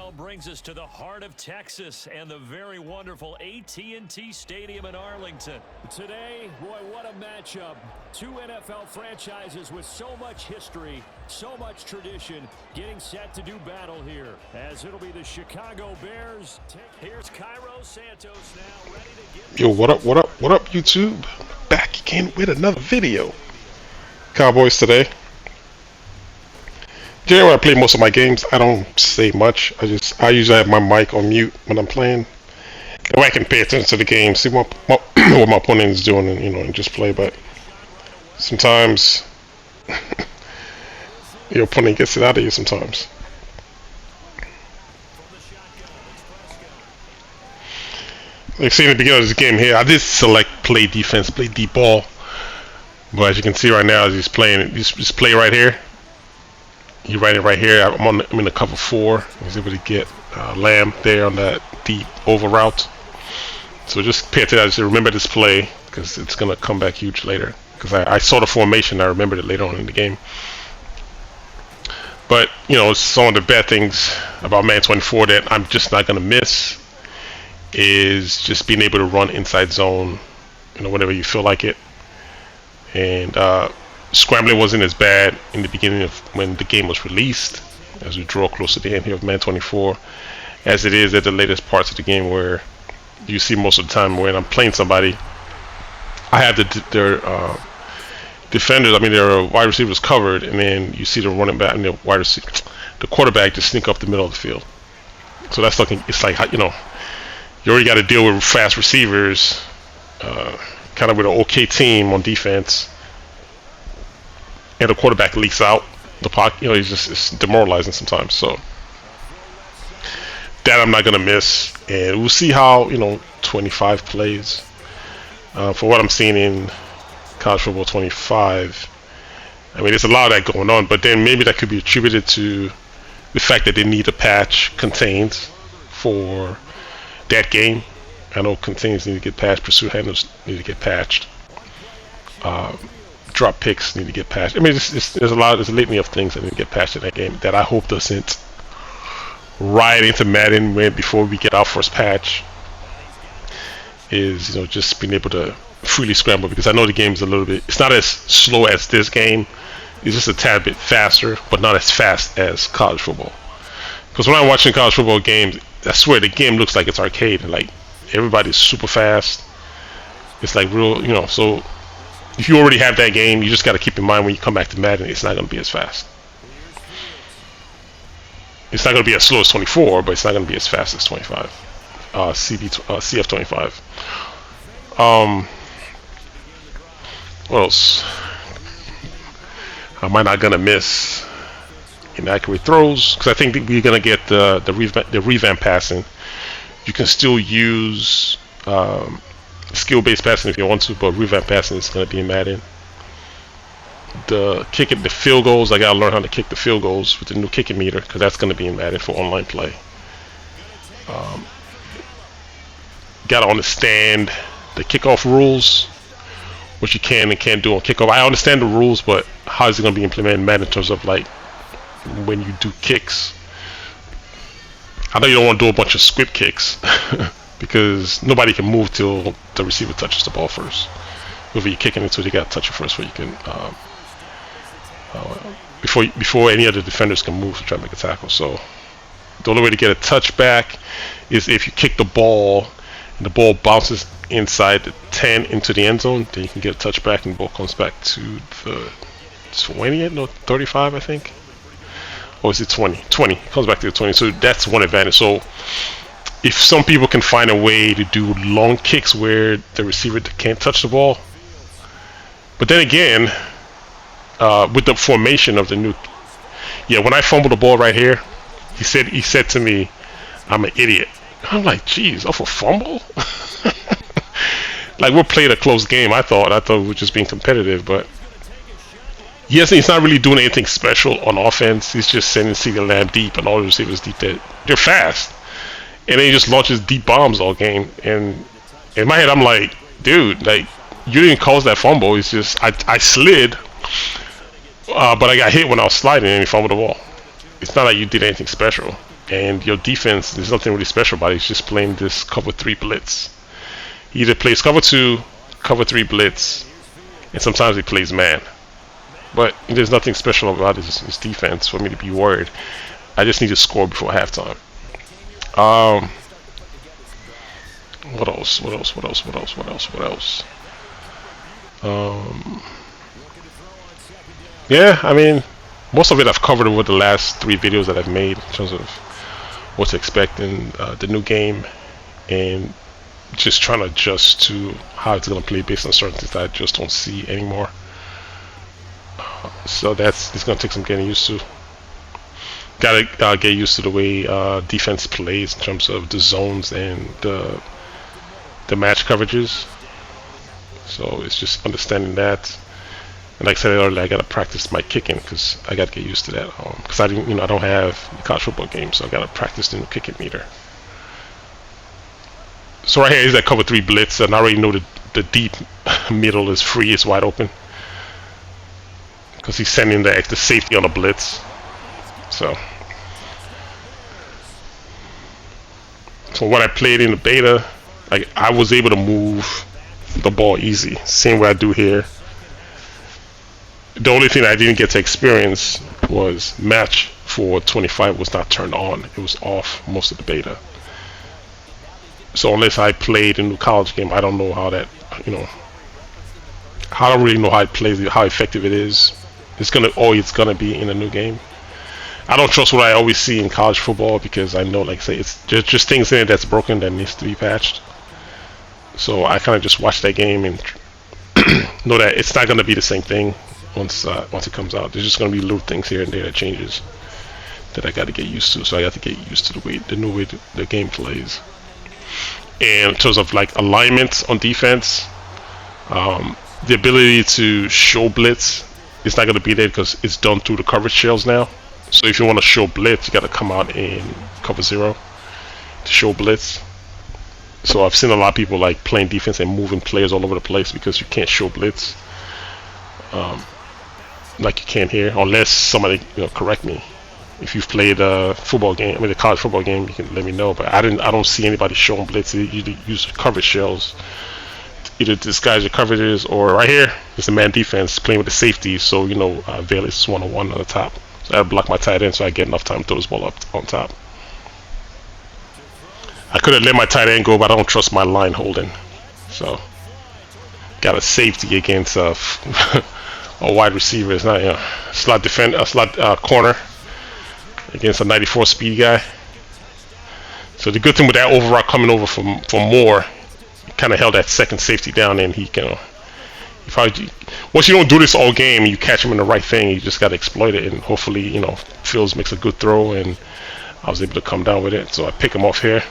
now brings us to the heart of Texas and the very wonderful AT&T Stadium in Arlington. Today, boy, what a matchup. Two NFL franchises with so much history, so much tradition, getting set to do battle here. As it'll be the Chicago Bears. Here's Cairo Santos now ready to get... Yo, what up, YouTube? Back again with another video. Cowboys today. Generally, when I play most of my games, I don't say much. I usually have my mic on mute when I'm playing. That way I can pay attention to the game, see what my opponent is doing, and just play. But sometimes your opponent gets it out of you sometimes. Like see in the beginning of this game here, I did select play defense, play deep ball. But as you can see right now, as he's playing, this play right here. He ran it right here. I'm in the cover 4. He's able to get Lamb there on that deep over route. So just pay attention. Just remember this play because it's gonna come back huge later. Because I saw the formation, I remembered it later on in the game. But some of the bad things about Madden 24 that I'm just not gonna miss is just being able to run inside zone, whenever you feel like it. And scrambling wasn't as bad in the beginning of when the game was released, as we draw close to the end here of Madden 24, as it is at the latest parts of the game, where you see most of the time when I'm playing somebody, I have their defenders, their wide receivers covered, and then you see the running back and the quarterback just sneak up the middle of the field. So that's looking, it's like you already got to deal with fast receivers, kind of with an okay team on defense. And the quarterback leaks out the pocket. It's demoralizing sometimes. So that I'm not gonna miss, and we'll see how 25 plays. For what I'm seeing in college football 25, there's a lot of that going on. But then maybe that could be attributed to the fact that they need a patch contains for that game. I know contains need to get patched. Pursuit handlers need to get patched. Drop picks need to get patched. There's a litany of things that need to get patched in that game that I hope doesn't ride into Madden before we get our first patch. Is just being able to freely scramble, because I know the game's a little bit. It's not as slow as this game. It's just a tad bit faster, but not as fast as college football. Because when I'm watching college football games, I swear the game looks like it's arcade, and like everybody's super fast. It's like real, so. If you already have that game, you just got to keep in mind when you come back to Madden, it's not going to be as fast. It's not going to be as slow as 24, but it's not going to be as fast as 25. CF25. What else? Am I not going to miss inaccurate throws? Because I think we're going to get the revamp passing. You can still use skill-based passing if you want to, but revamp passing is going to be in Madden. The field goals, I got to learn how to kick the field goals with the new kicking meter, because that's going to be in Madden for online play. Got to understand the kickoff rules, what you can and can't do on kickoff. I understand the rules, but how is it going to be implemented in Madden in terms of like when you do kicks? I know you don't want to do a bunch of squib kicks. Because nobody can move till the receiver touches the ball first. Whether you're kicking it, so you got to touch it first, before you can before any other defenders can move to try to make a tackle. So the only way to get a touchback is if you kick the ball and the ball bounces inside the 10 into the end zone. Then you can get a touchback and the ball comes back to the 20, no 35, I think. Or is it 20? 20 comes back to the 20. So that's one advantage. So if some people can find a way to do long kicks where the receiver can't touch the ball, but then again, with the formation of the new, when I fumbled the ball right here, he said to me, "I'm an idiot." I'm like, "Geez, off a fumble?" Like we're playing a close game. I thought we were just being competitive, but he's not really doing anything special on offense. He's just sending CeeDee Lamb deep and all the receivers deep. They're fast. And then he just launches deep bombs all game. And in my head, I'm like, dude, like, you didn't cause that fumble. It's just, I slid, but I got hit when I was sliding and he fumbled the ball. It's not like you did anything special. And your defense, there's nothing really special about it. It's just playing this cover 3 blitz. He either plays cover 2, cover 3 blitz, and sometimes he plays man. But there's nothing special about his defense for me to be worried. I just need to score before halftime. What else? Yeah, I mean, most of it I've covered over the last 3 videos that I've made in terms of what to expect in the new game, and just trying to adjust to how it's going to play based on certain things that I just don't see anymore. So it's going to take some getting used to. Gotta get used to the way defense plays in terms of the zones and the match coverages. So it's just understanding that. And like I said earlier, I gotta practice my kicking because I gotta get used to that. Because I don't have the college football game, so I gotta practice the new kicking meter. So right here is that cover 3 blitz, and I already know the deep middle is free, it's wide open. Because he's sending the extra safety on the blitz. So when I played in the beta, I was able to move the ball easy, same way I do here. The only thing I didn't get to experience was match for 25 was not turned on. It was off most of the beta. So unless I played in the college game, I don't know how that, I don't really know how it plays, how effective it is. It's gonna be in a new game. I don't trust what I always see in college football because I know, like I say, it's just things in it that's broken that needs to be patched. So I kind of just watch that game and know that it's not gonna be the same thing once it comes out. There's just gonna be little things here and there that changes that I got to get used to. So I got to get used to the new way the game plays. And in terms of like alignments on defense, the ability to show blitz is not going to be there because it's done through the coverage shells now. So if you want to show blitz, you got to come out in cover 0 to show blitz. So I've seen a lot of people like playing defense and moving players all over the place because you can't show blitz like you can here, unless somebody correct me. If you've played a football game, a college football game, you can let me know. But I don't see anybody showing blitz. They usually use coverage shells, either disguise your coverages, or right here, it's a man defense playing with the safety. So Vail is 1-on-1 on the top. So I block my tight end so I get enough time to throw this ball up on top. I could have let my tight end go, but I don't trust my line holding. So got a safety against a wide receiver. It's not slot corner against a 94 speed guy. So the good thing with that overroute coming over for Moore, kind of held that second safety down, and he can. Once you don't do this all game, you catch him in the right thing. You just got to exploit it, and hopefully, Fields makes a good throw, and I was able to come down with it. So I pick him off here,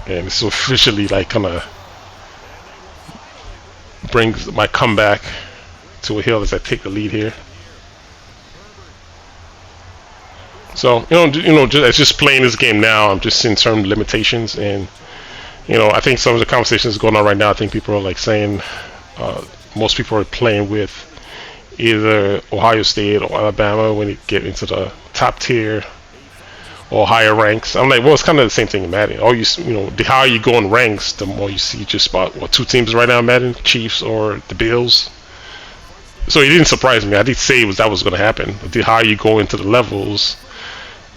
and this officially kind of brings my comeback to a hill as I take the lead here. So it's just playing this game now. I'm just seeing certain limitations, and I think some of the conversations going on right now. I think people are like saying most people are playing with either Ohio State or Alabama when you get into the top tier or higher ranks. I'm like, well, it's kind of the same thing in Madden. The higher you go in ranks, the more you see just about 2 teams right now in Madden: Chiefs or the Bills. So it didn't surprise me. I did say that was going to happen. The higher you go into the levels,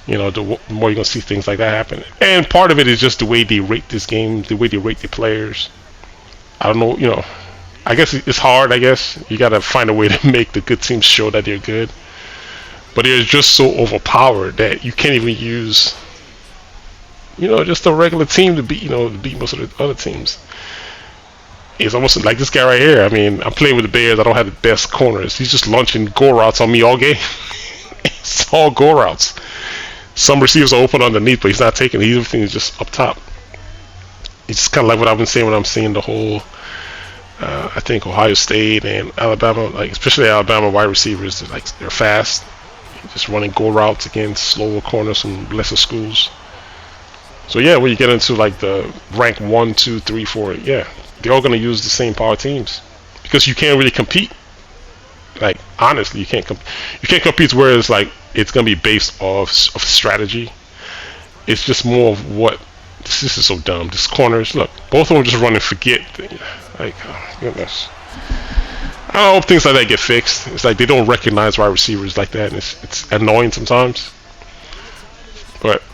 the more you're going to see things like that happen. And part of it is just the way they rate this game, the way they rate the players. I don't know, I guess it's hard, I guess. You got to find a way to make the good teams show that they're good. But they're just so overpowered that you can't even use, just a regular team to beat most of the other teams. It's almost like this guy right here. I mean, I'm playing with the Bears. I don't have the best corners. He's just launching go routes on me all game. It's all go routes. Some receivers are open underneath, but he's not taking it. Everything is just up top. It's just kind of like what I've been saying when I'm seeing the whole, I think Ohio State and Alabama, especially Alabama wide receivers, they're fast. Just running go routes against slower corners from lesser schools. So yeah, when you get into the rank 1, 2, 3, 4, yeah, they're all going to use the same power teams because you can't really compete. Honestly, you can't compete where it's it's gonna be based of strategy. It's just more of what. This is so dumb. This corners, look, both of them just run and forget. Like, oh, goodness. I hope things like that get fixed. It's like they don't recognize wide receivers like that, and it's annoying sometimes. But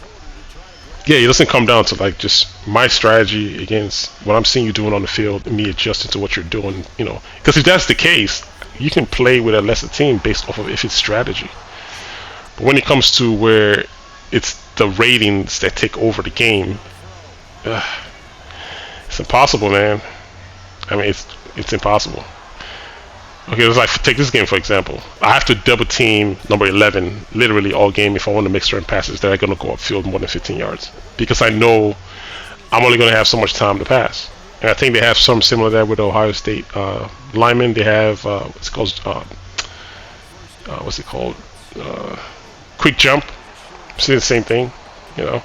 yeah, it doesn't come down to like just my strategy against what I'm seeing you doing on the field and me adjusting to what you're doing. You know, because if that's the case, you can play with a lesser team based off of if it's strategy. But when it comes to where it's the ratings that take over the game, it's impossible, man. I mean, it's impossible. Okay, let's like take this game for example. I have to double team number 11 literally all game if I want to make certain passes that are going to go upfield more than 15 yards because I know I'm only going to have so much time to pass. And I think they have some similar to that with Ohio State linemen. They have what's it called? Quick jump. See the same thing, you know.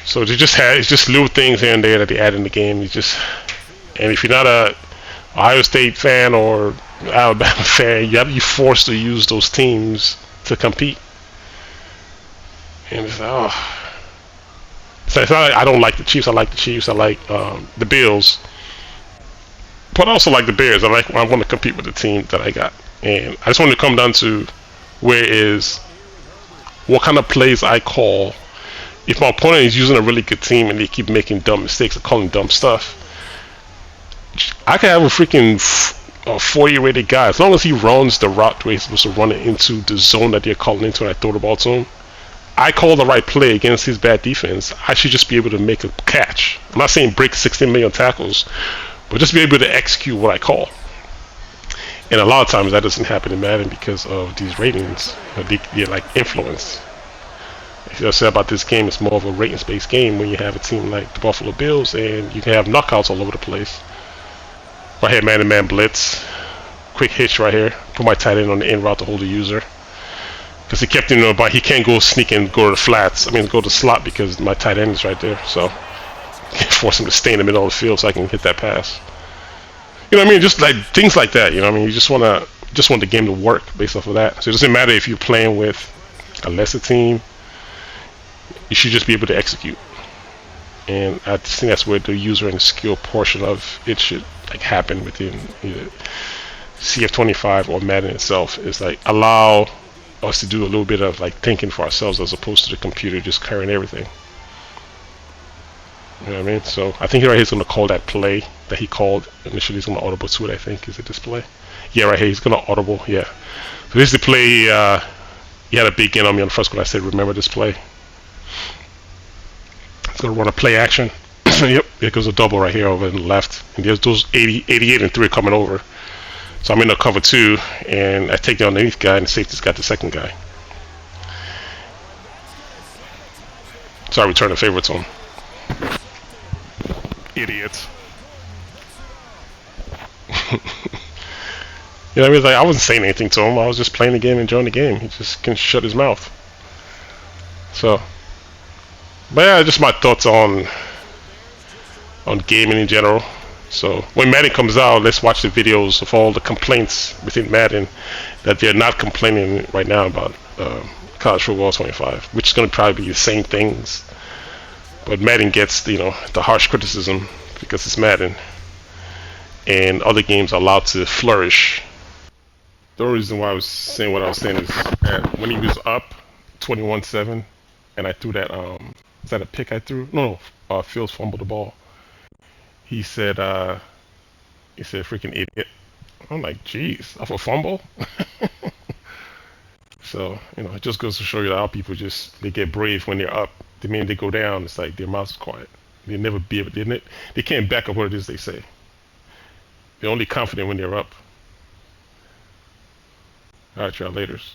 So they just had it's just little things here and there that they add in the game. And if you're not a Ohio State fan or Alabama fan, you're forced to use those teams to compete. And it's like, oh. So it's not like I don't like the Chiefs. I like the Chiefs. I like the Bills. But I also like the Bears. I want to compete with the team that I got. And I just want to come down to what kind of plays I call. If my opponent is using a really good team and they keep making dumb mistakes or calling dumb stuff, I can have a freaking 40 rated guy. As long as he runs the route the way he's supposed to run it into the zone that they're calling into and I throw the ball to him, I call the right play against his bad defense. I should just be able to make a catch. I'm not saying break 16 million tackles, but just be able to execute what I call. And a lot of times that doesn't happen in Madden because of these ratings. They're like influenced. If you say about this game, it's more of a ratings-based game when you have a team like the Buffalo Bills and you can have knockouts all over the place. Right here, man-to-man blitz. Quick hitch right here. Put my tight end on the in route to hold the user. Because he kept him, but he can't go sneak and go to the flats. I mean, go to the slot because my tight end is right there. So I can't force him to stay in the middle of the field so I can hit that pass. You know what I mean? Just like things like that. You know what I mean? You just want the game to work based off of that. So it doesn't matter if you're playing with a lesser team. You should just be able to execute. And I think that's where the user and skill portion of it should like happen within either CF25 or Madden itself. Is like allow us to do a little bit of like thinking for ourselves as opposed to the computer just carrying everything. You know what I mean? So I think right here he's going to call that play that he called initially. He's going to audible to it. I think is it this play? Yeah, right here he's going to audible. Yeah. So this is the play. He had a big gain on me on the first one. I said, remember this play. It's going to run a play action. Yep, there goes a double right here over on the left. And there's those 88 and 3 coming over. So I'm in the cover 2, and I take the underneath guy, and the safety's got the second guy. So I return the favor to him. Idiots. You know what I mean? Like, I wasn't saying anything to him. I was just playing the game, enjoying the game. He just can shut his mouth. So, but yeah, just my thoughts on gaming in general. So when Madden comes out, let's watch the videos of all the complaints within Madden that they're not complaining right now about College Football 25, which is going to probably be the same things. But Madden gets the harsh criticism because it's Madden, and other games are allowed to flourish. The only reason why I was saying what I was saying is that when he was up 21-7, and I threw that is that a pick I threw? No, Fields fumbled the ball. He said freaking idiot. I'm like, geez, off a fumble? So, it just goes to show you how people they get brave when they're up. The minute they go down, it's like their mouth's quiet. They never be able to, they can't back up what it is they say. They're only confident when they're up. Alright, y'all, laters.